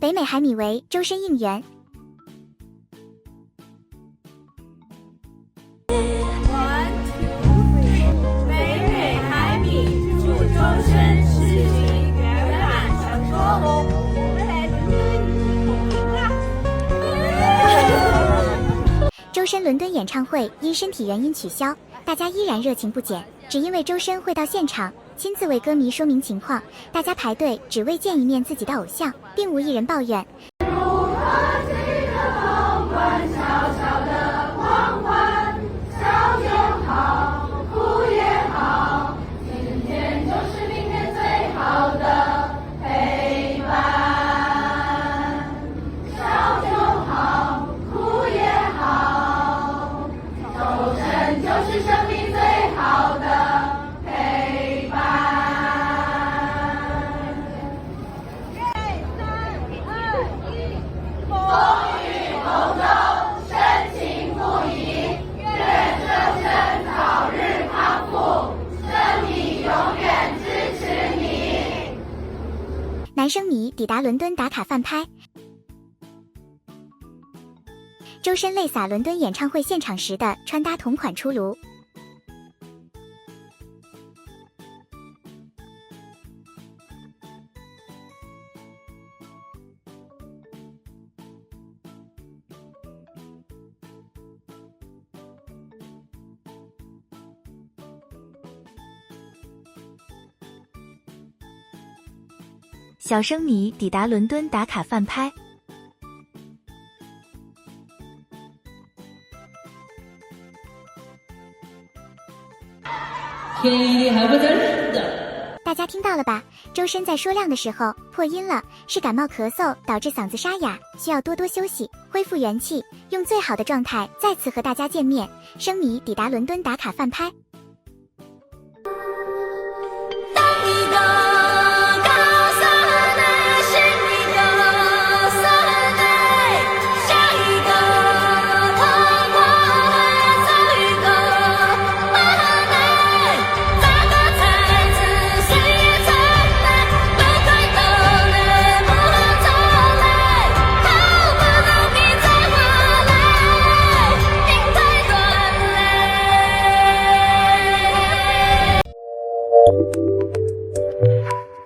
北美海米为周深应援。北美海米祝周深事情圆满成功。周深伦敦演唱会因身体原因取消，大家依然热情不减，只因为周深会到现场亲自为歌迷说明情况，大家排队只为见一面自己的偶像，并无一人抱怨。就是生命最好的陪伴。风雨同舟，深情不移，愿周深早日康复，生米永远支持你。男生迷抵达伦敦打卡饭拍。周深泪洒伦敦演唱会现场时的穿搭同款出炉。小生迷抵达伦敦打卡饭拍。天意还会再日的。大家听到了吧？周深在说亮的时候破音了，是感冒咳嗽导致嗓子沙哑，需要多多休息，恢复元气，用最好的状态再次和大家见面。生迷抵达伦敦打卡饭拍。